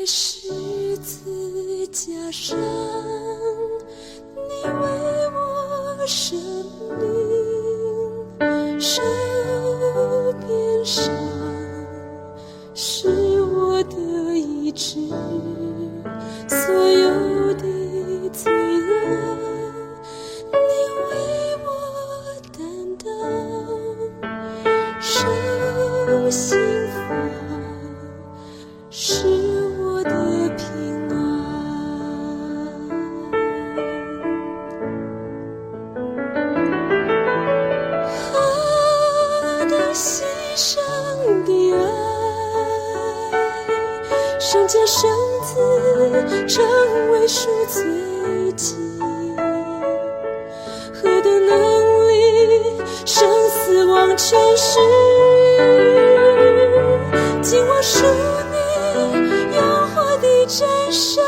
十字架上，你为我舍命，手边上是我的医治，所有的罪恶你为我担当，受刑罚是我的平安。何等牺牲的爱，圣洁圣子成为赎罪祭，何等能力胜死亡权势，尽我属你永活的真神。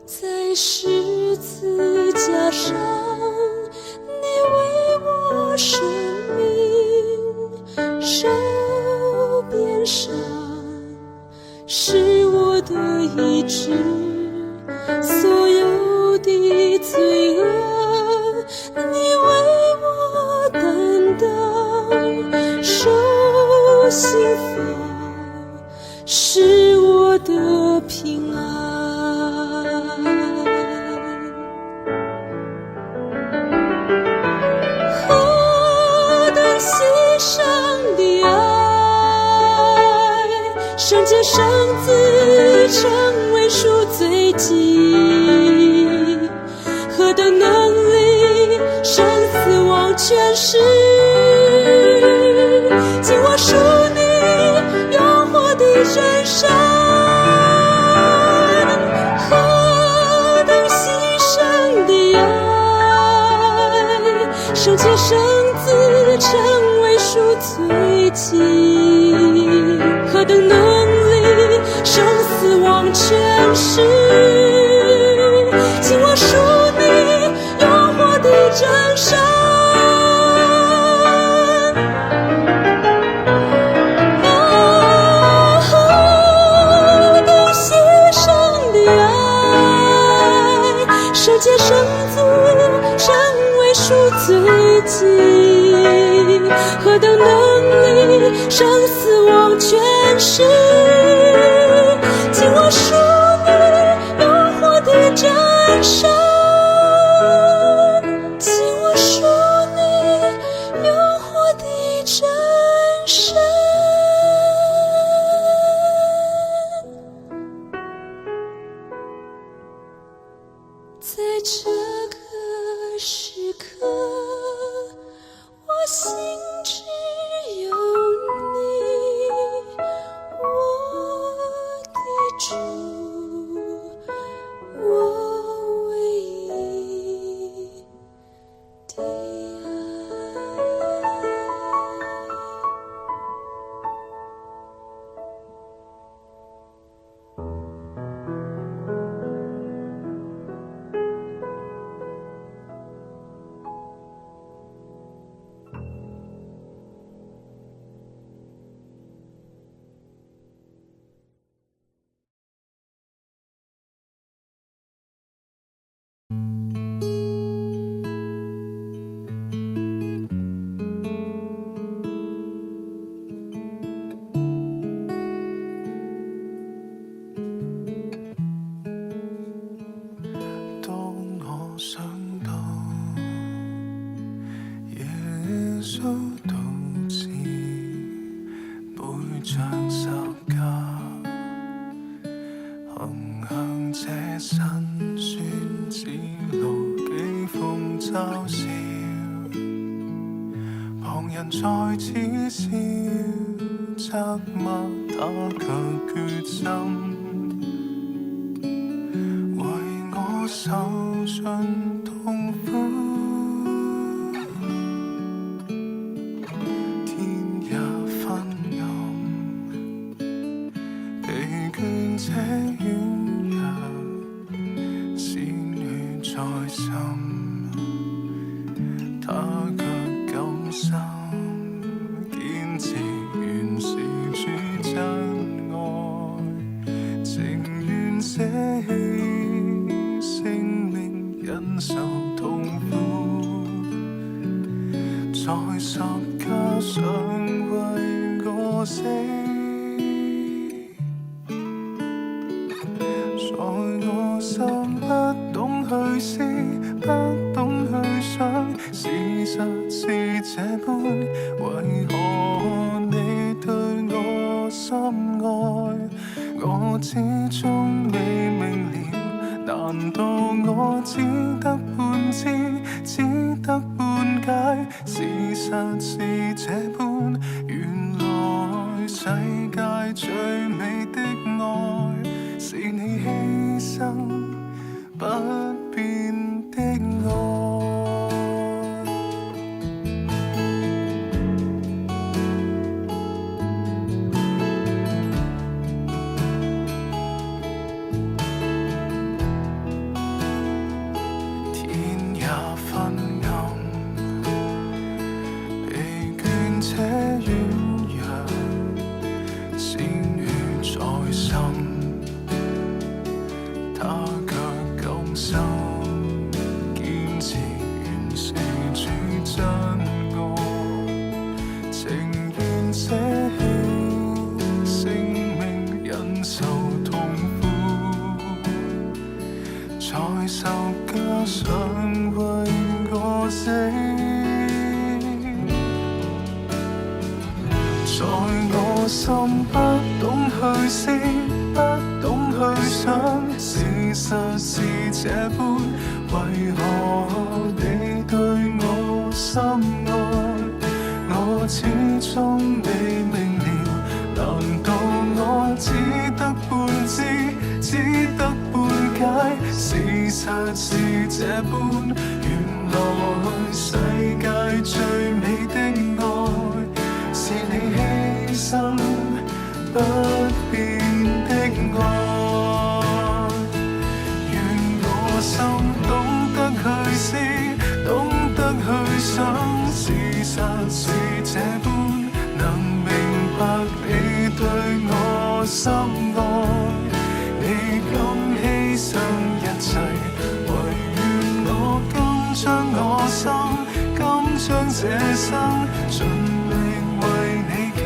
在十字架上，你为我舍命，手边上是我的医治，所有的罪恶你为我担当，受刑罚是我的平安。圣洁圣子成为赎罪祭，何等能力胜死亡权势，尽我属你永活的真神。何等牺牲的爱，圣洁圣子成为赎罪祭，何等能力胜死亡权势，尽我属你永活的真神。何等牺牲的爱，圣洁圣子成为赎罪祭，何等能力胜死亡权势，尽我属你永活的真神，尽我属你永活的真神。在这个时刻，我心只有你，我的主，我唯一的爱。在此笑，責罵他卻決心為我受盡痛苦。天死。在我心不懂去思，不懂去想，事實是這般，為何你對我深愛，我始終未明了，難道我只得半知，只得半解，事實是這般，原來世界最美的愛是你犧牲不變的愛。天也昏暗，疲倦且軟弱，鮮血在心，他卻甘心堅持原是主真愛，情願捨棄性命忍受痛苦，才受加上為我死。在我心不懂去思，不懂去想，事實是這般，為何你對我深愛，我始終未明了，難道我只得半知，只得半解，事實是這般，原來世界最美的愛是你犧牲不變的愛。願我心懂得去思，懂得去想，事實是這般，能明白你對我深愛，你甘犧牲一切，唯願我甘將我心，甘將這生盡力為你傾，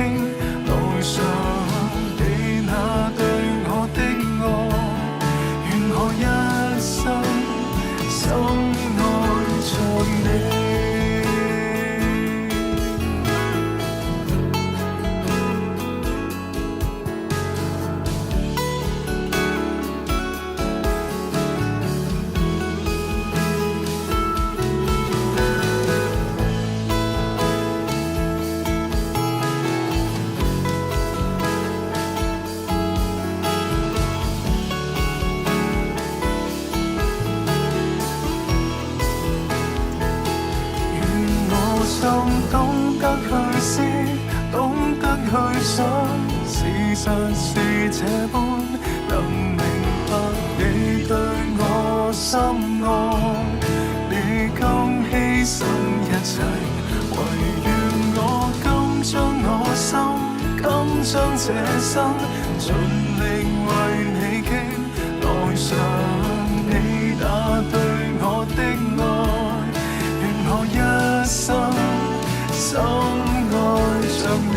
來償你那對我的愛，願我一生深愛着你。心懂得去思，懂得去想，事實是這般，能明白你對我深愛，你甘犧牲一切，唯願我甘將我心，甘將這生盡力為你傾，來償你那對我的愛，願我一生深愛着你。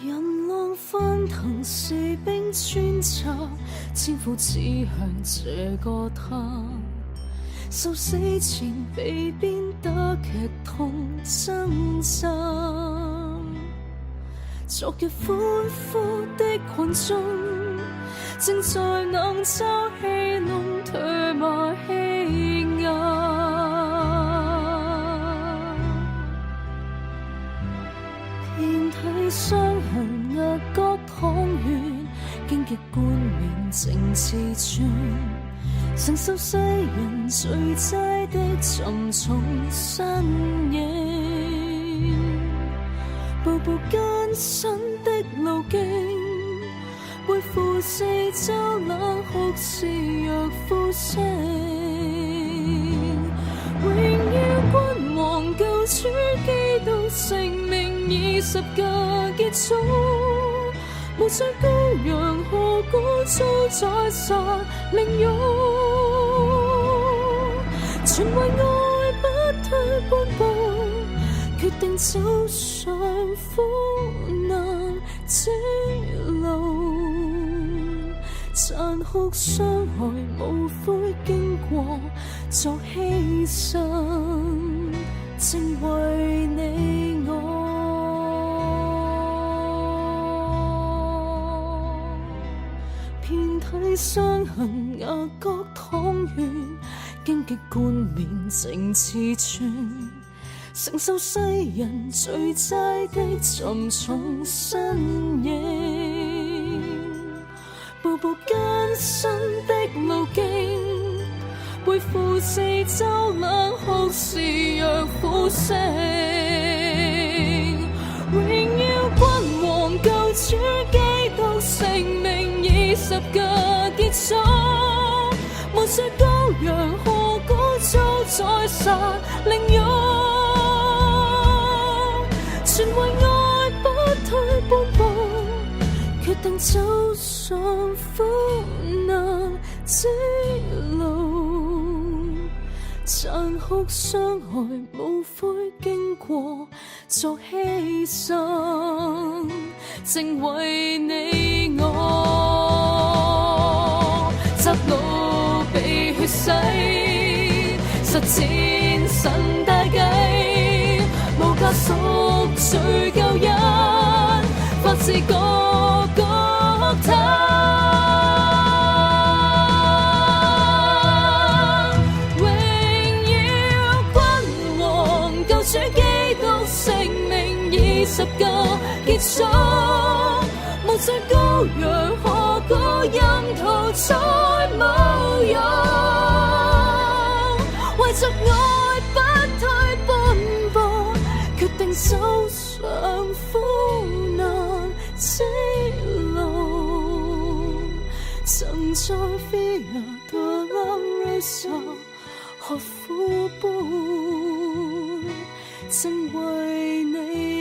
人浪翻騰，士兵穿插，千夫指向這個他。受死前被鞭打，劇痛掙扎。昨日歡呼的群眾，正在冷嘲戲弄唾罵欺壓。遍體傷痕，額角淌血，荊棘冠冕正刺穿。承受世人最齋的沉重身影，步步艱辛的路徑，背負四周冷酷肆虐呼聲。榮耀君王救主基督，性命以十架結束。無罪羔羊何故遭宰殺凌辱？全為愛不退半步，決定走上苦難之路。殘酷傷害無悔經過，作犧牲，正為你我。遍體傷痕，額角淌血，荊棘冠冕正刺穿。承受世人最齋的沉重身影，步步艱辛的路徑，背負四周冷酷肆虐呼聲。榮耀君王救主基督，性命以十架結束。無罪羔羊何故遭宰殺凌辱？全為愛不退半步，決定走上苦難之路。殘酷傷害無悔經過，作犧牲，正為你我。窄路被血洗，實踐神大計，無價贖罪救恩，發自各各他。主基督性命以十架結束，無罪羔羊何故任屠宰侮辱？為着愛不退半步，決定走上苦難之路。曾在 Via Dolorosa 喝苦杯，正為你。